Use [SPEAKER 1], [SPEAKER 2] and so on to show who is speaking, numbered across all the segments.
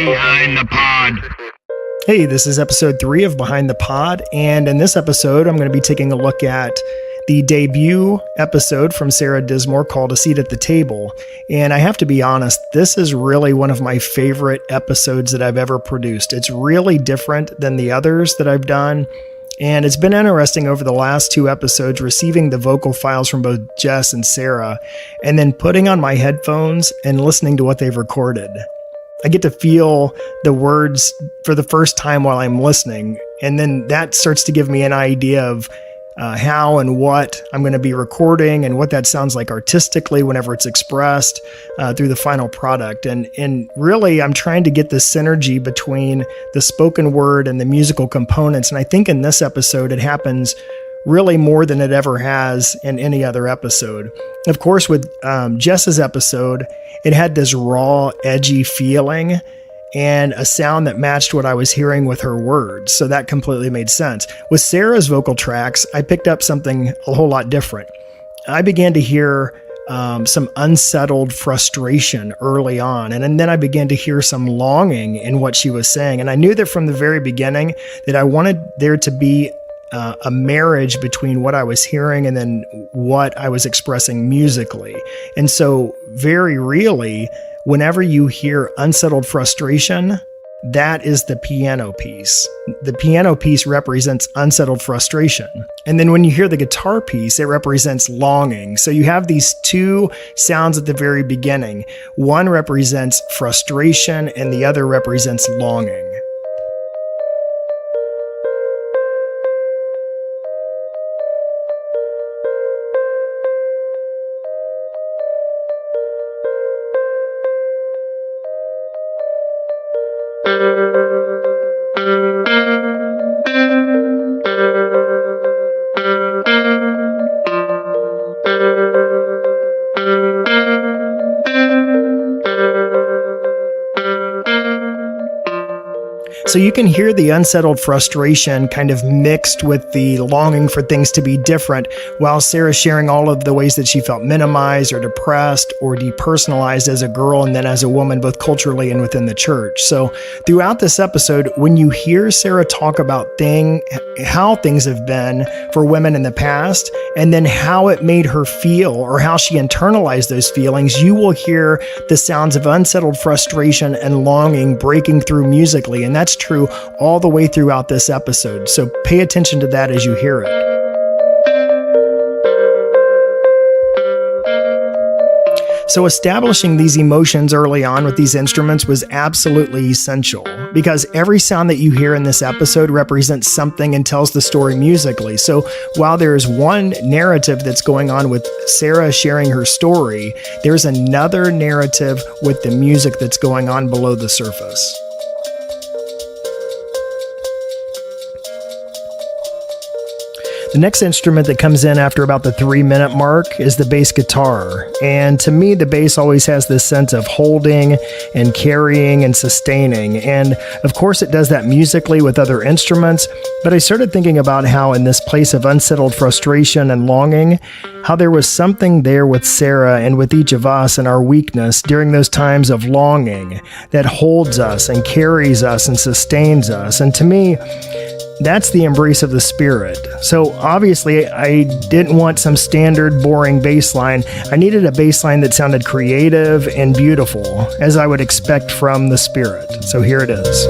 [SPEAKER 1] Behind the Pod.
[SPEAKER 2] Hey, this is episode 3 of Behind the Pod, and in this episode, I'm going to be taking a look at the debut episode from Sarah Dismore called A Seat at the Table. And I have to be honest, this is really one of my favorite episodes that I've ever produced. It's really different than the others that I've done. And it's been interesting over the last 2 episodes receiving the vocal files from both Jess and Sarah, and then putting on my headphones and listening to what they've recorded. I get to feel the words for the first time while I'm listening, and then that starts to give me an idea of how and what I'm going to be recording and what that sounds like artistically whenever it's expressed through the final product. And really, I'm trying to get the synergy between the spoken word and the musical components. And I think in this episode, it happens really more than it ever has in any other episode. Of course, with Jess's episode, it had this raw, edgy feeling and a sound that matched what I was hearing with her words. So that completely made sense. With Sarah's vocal tracks, I picked up something a whole lot different. I began to hear some unsettled frustration early on. And then I began to hear some longing in what she was saying. And I knew that from the very beginning that I wanted there to be a marriage between what I was hearing and then what I was expressing musically. And so very really, whenever you hear unsettled frustration, that is the piano piece. The piano piece represents unsettled frustration. And then when you hear the guitar piece, it represents longing. So you have these 2 sounds at the very beginning. One represents frustration and the other represents longing. So you can hear the unsettled frustration kind of mixed with the longing for things to be different, while Sarah's sharing all of the ways that she felt minimized or depressed or depersonalized as a girl and then as a woman, both culturally and within the church. So throughout this episode, when you hear Sarah talk about how things have been for women in the past, and then how it made her feel or how she internalized those feelings, you will hear the sounds of unsettled frustration and longing breaking through musically. And that's true all the way throughout this episode. So pay attention to that as you hear it. So establishing these emotions early on with these instruments was absolutely essential, because every sound that you hear in this episode represents something and tells the story musically. So while there's one narrative that's going on with Sarah sharing her story, there's another narrative with the music that's going on below the surface. The next instrument that comes in after about the 3-minute mark is the bass guitar. And to me, the bass always has this sense of holding and carrying and sustaining. And of course, it does that musically with other instruments. But I started thinking about how in this place of unsettled frustration and longing, how there was something there with Sarah and with each of us and our weakness during those times of longing that holds us and carries us and sustains us. And to me, that's the embrace of the Spirit. So obviously, I didn't want some standard boring bass line. I needed a bass line that sounded creative and beautiful, as I would expect from the Spirit. So here it is.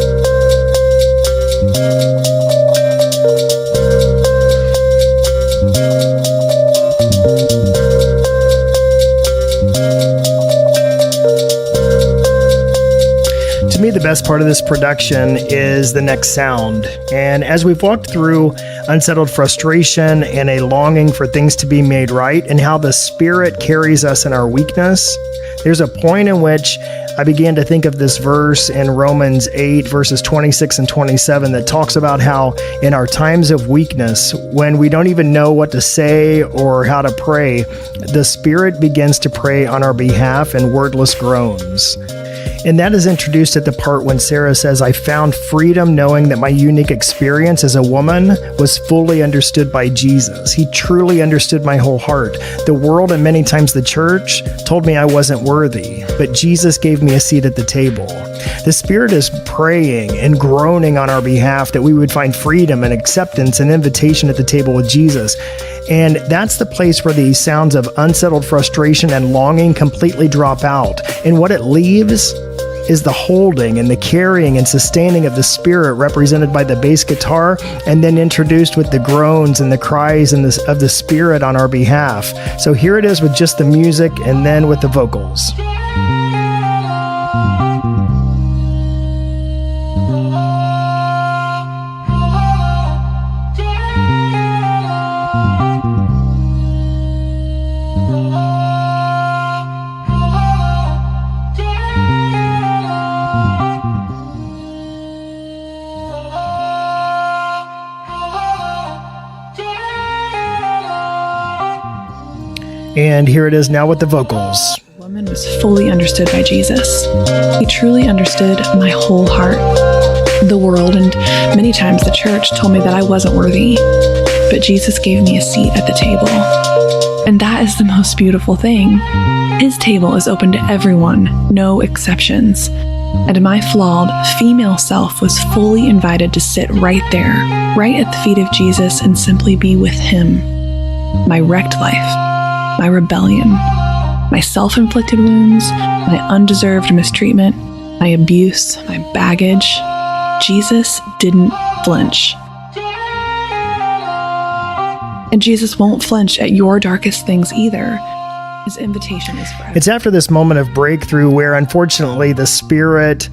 [SPEAKER 2] To me, the best part of this production is the next sound. And as we've walked through unsettled frustration and a longing for things to be made right, and how the Spirit carries us in our weakness, there's a point in which I began to think of this verse in Romans 8, verses 26 and 27 that talks about how in our times of weakness, when we don't even know what to say or how to pray, the Spirit begins to pray on our behalf in wordless groans. And that is introduced at the part when Sarah says, I found freedom knowing that my unique experience as a woman was fully understood by Jesus. He truly understood my whole heart. The world and many times the church told me I wasn't worthy, but Jesus gave me a seat at the table. The Spirit is praying and groaning on our behalf that we would find freedom and acceptance and invitation at the table with Jesus. And that's the place where the sounds of unsettled frustration and longing completely drop out. And what it leaves is the holding and the carrying and sustaining of the Spirit, represented by the bass guitar, and then introduced with the groans and the cries and of the Spirit on our behalf. So here it is with just the music and then with the vocals. And here it is now with the vocals.
[SPEAKER 1] The woman was fully understood by Jesus. He truly understood my whole heart. The world and many times the church told me that I wasn't worthy, but Jesus gave me a seat at the table. And that is the most beautiful thing. His table is open to everyone, no exceptions. And my flawed female self was fully invited to sit right there, right at the feet of Jesus, and simply be with him. My wrecked life, my rebellion, my self-inflicted wounds, my undeserved mistreatment, my abuse, my baggage. Jesus didn't flinch. And Jesus won't flinch at your darkest things either. His invitation is forever.
[SPEAKER 2] It's after this moment of breakthrough where, unfortunately, the Spirit,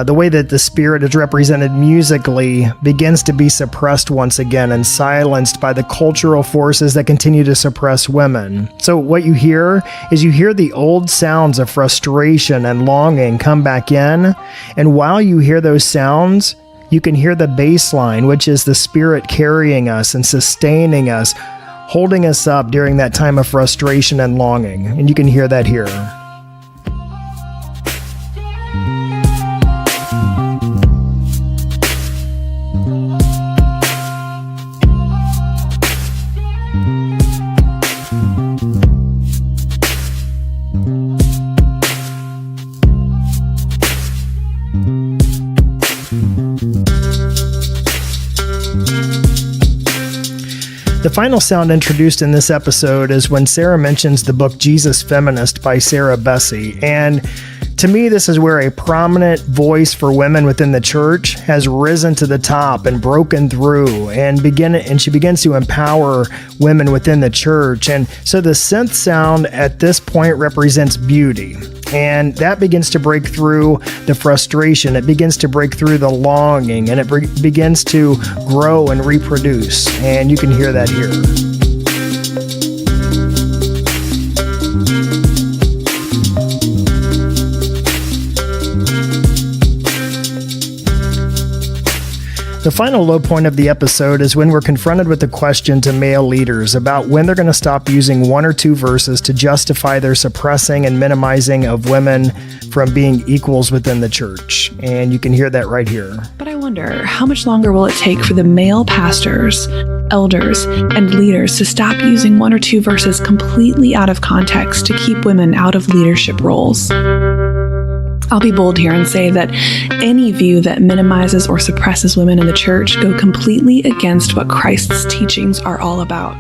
[SPEAKER 2] the way that the Spirit is represented musically, begins to be suppressed once again and silenced by the cultural forces that continue to suppress women. So what you hear is the old sounds of frustration and longing come back in, and while you hear those sounds, you can hear the bass line, which is the Spirit carrying us and sustaining us, holding us up during that time of frustration and longing, and you can hear that here. The final sound introduced in this episode is when Sarah mentions the book Jesus Feminist by Sarah Bessey. And to me, this is where a prominent voice for women within the church has risen to the top and broken through, and she begins to empower women within the church. And so the synth sound at this point represents beauty. And that begins to break through the frustration. It begins to break through the longing, and it begins to grow and reproduce. And you can hear that here. The final low point of the episode is when we're confronted with the question to male leaders about when they're going to stop using one or two verses to justify their suppressing and minimizing of women from being equals within the church. And you can hear that right here.
[SPEAKER 1] But I wonder, how much longer will it take for the male pastors, elders, and leaders to stop using one or two verses completely out of context to keep women out of leadership roles? I'll be bold here and say that any view that minimizes or suppresses women in the church go completely against what Christ's teachings are all about.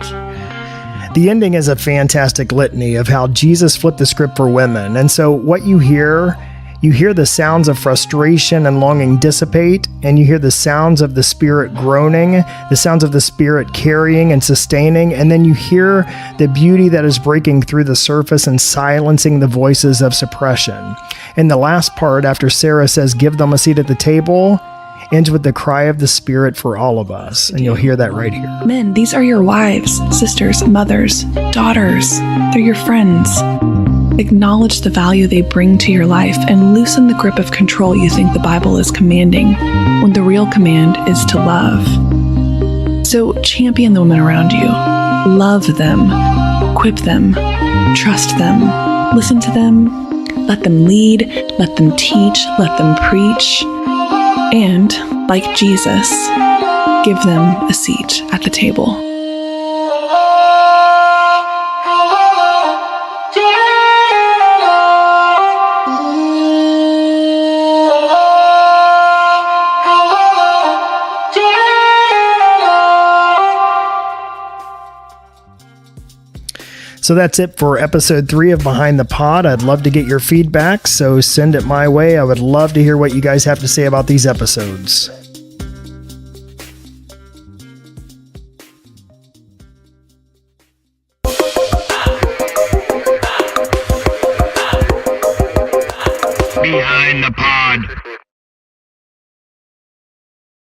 [SPEAKER 2] The ending is a fantastic litany of how Jesus flipped the script for women. And so what you hear the sounds of frustration and longing dissipate, and you hear the sounds of the Spirit groaning, the sounds of the Spirit carrying and sustaining, and then you hear the beauty that is breaking through the surface and silencing the voices of suppression. And the last part, after Sarah says, "Give them a seat at the table," ends with the cry of the Spirit for all of us. And you'll hear that right here.
[SPEAKER 1] Men, these are your wives, sisters, mothers, daughters. They're your friends. Acknowledge the value they bring to your life and loosen the grip of control you think the Bible is commanding, when the real command is to love. So champion the women around you. Love them. Equip them. Trust them. Listen to them. let them lead, let them teach, let them preach, and, like Jesus, give them a seat at the table.
[SPEAKER 2] So that's it for episode 3 of Behind the Pod. I'd love to get your feedback, so send it my way. I would love to hear what you guys have to say about these episodes.
[SPEAKER 3] Behind the Pod.